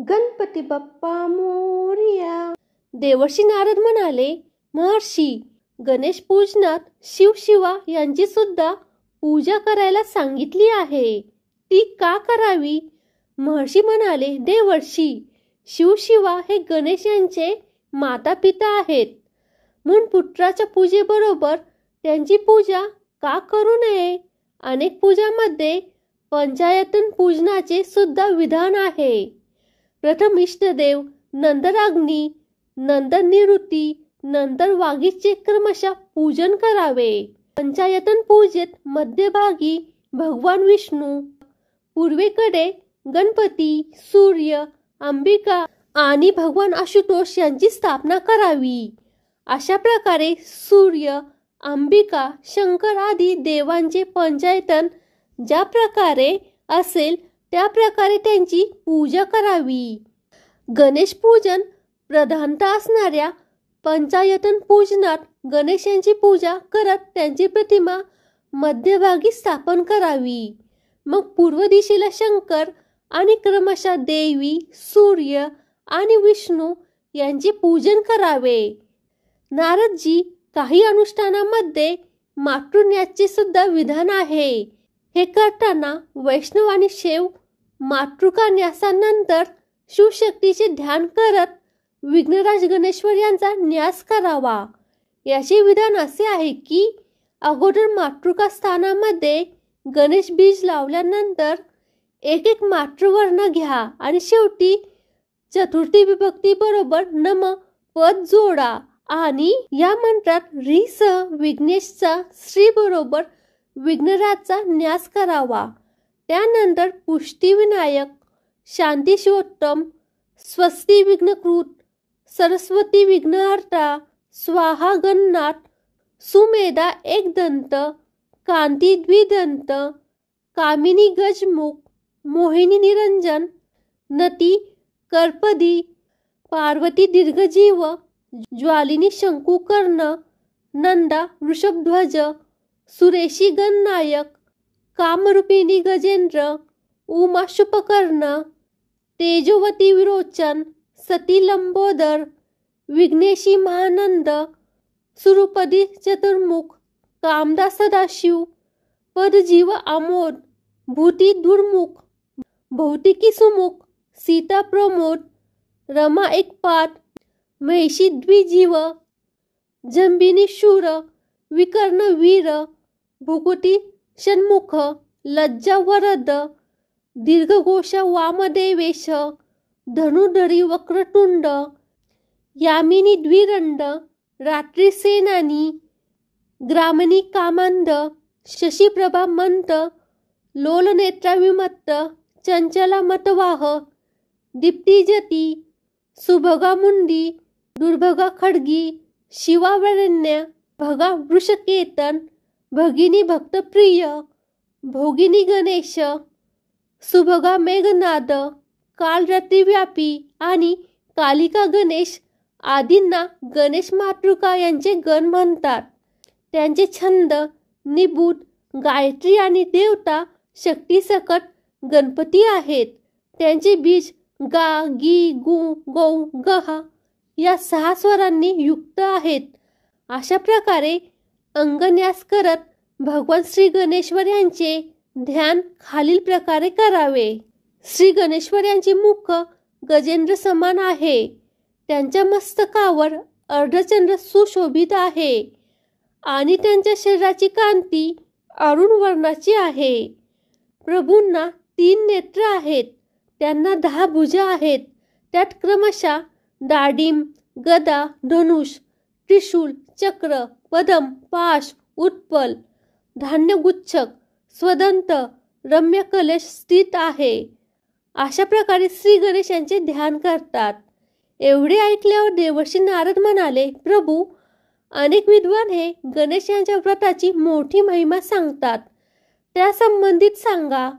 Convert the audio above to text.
गणपती बाप्पा मोरया. देवर्षी नारद म्हणाले, महर्षी, गणेश पूजनात शिवशिवा यांची सुद्धा पूजा करायला सांगितली आहे, ती का करावी? महर्षी म्हणाले, देवर्षी, शिवशिवा हे गणेश यांचे माता पिता आहेत, म्हणून पुत्राच्या पूजेबरोबर त्यांची पूजा का करू नये? अनेक पूजांमध्ये पंचायतन पूजनाचे सुद्धा विधान आहे. प्रथम इष्टदेव, नंतर अग्नी, नंतर निवृत्ती, नंतर वाघीचे क्रमशः पूजन करावे. पंचायतन पूजेत मध्यभागी भगवान विष्णू, पूर्वेकडे गणपती, सूर्य, अंबिका आणि भगवान आशुतोष यांची स्थापना करावी. अशा प्रकारे सूर्य, अंबिका, शंकर आदी देवांचे पंचायतन ज्या प्रकारे असेल त्या प्रकारे त्यांची पूजा करावी. गणेश पूजन प्रधानता असणाऱ्या पंचायतन पूजनात गणेशांची पूजा करत त्यांची प्रतिमा मध्यभागी स्थापन करावी. मग पूर्व दिशेला शंकर आणि क्रमशः देवी, सूर्य आणि विष्णू यांचे पूजन करावे. नारदजी, काही अनुष्ठानामध्ये मातृन्यासचे सुद्धा विधान आहे. हे करताना वैष्णव आणि शैव मातृका न्यासानंतर शिवशक्तीचे ध्यान करत विघ्नराज गणेश्वर यांचा न्यास करावा. याचे विधान असे आहे की अगोदर मातृका स्थानामध्ये गणेश बीज लावल्यानंतर एक एक मातृवर्ण घ्या आणि शेवटी चतुर्थी विभक्ती बरोबर नम पद जोडा आणि या मंत्रात ह्रीसह विघ्नेशचा श्री बरोबर विघ्नराजचा न्यास करावा. त्यानंतर पुष्टी विनायक, शांती शिवोत्तम, स्वस्ती विघ्नकृत, सरस्वती विघ्नहर्ता, स्वाहा गणनाथ, सुमेधा एकदंत, कांती द्विदंत, कामिनी गजमुख, मोहिनी निरंजन, नती कर्पदी, पार्वती दीर्घजीव, ज्वालिनी शंकुकर्ण, नंदा वृषभध्वज, सुरेशी गणनायक, कामरूपिणी गजेंद्र, उमा शुपकर्ण, तेजोवती विरोचन, सती लंबोदर, विघ्नेशी महानंद, सुरुपदी चतुर्मुख, कामदा सदाशिव, पदजीव आमोद, भूती दुर्मुख, भौतिकी सुमुख, सीता प्रमोद, रमा एकपाद, महिषी द्विजीव, जंबिनी शूर, विकर्ण वीर, भुकुटी षण्मुख, लज्जा वरद, दीर्घघोष वामदेवेश, धनुधरी वक्रतुंड, यामिनी द्विरंड, रात्री सेनानी, ग्रामणी कामांध, शशीप्रभा मंत, लोलनेत्रा विमत्त, चंचला मतवाह, दीप्तिजती, सुभगा मुंडी, दुर्भगा खड्गी, शिवावरण्य, भगा वृषकेतन, भगिनी भक्तप्रिय, भोगिनी गणेश, सुभगा मेघनाद, कालरात्री व्यापी आणि कालिका गणेश आदींना गणेश मातृका यांचे गण म्हणतात. त्यांचे छंद निबूत, गायत्री आणि देवता शक्तीसकट गणपती आहेत. त्यांचे बीज गा, गी, गु, गौ, गहा या 6 स्वरांनी युक्त आहेत. अशा प्रकारे अंगन्यास करत भगवान श्री गणेश्वर यांचे ध्यान खालील प्रकारे करावे. श्री गणेश्वर यांचे मुख गजेंद्र समान आहे. त्यांच्या मस्तकावर अर्धचंद्र सुशोभित आहे आणि त्यांच्या शरीराची कांती अरुण वर्णाची आहे. प्रभूंना 3 नेत्र आहेत. त्यांना 10 भुजा आहेत. त्यात क्रमशः दाडिम, गदा, धनुष, त्रिशूल, चक्र, पदम, पाश, उत्पल, धान्यगुच्छक, स्वदंत, रम्य कलश स्थित आहे. अशा प्रकारे श्री गणेश यांचे ध्यान करतात. एवढे ऐकल्यावर देवर्षी नारद म्हणाले, प्रभू, अनेक विद्वान हे गणेश यांच्या व्रताची मोठी महिमा सांगतात. त्या संबंधित सांगा.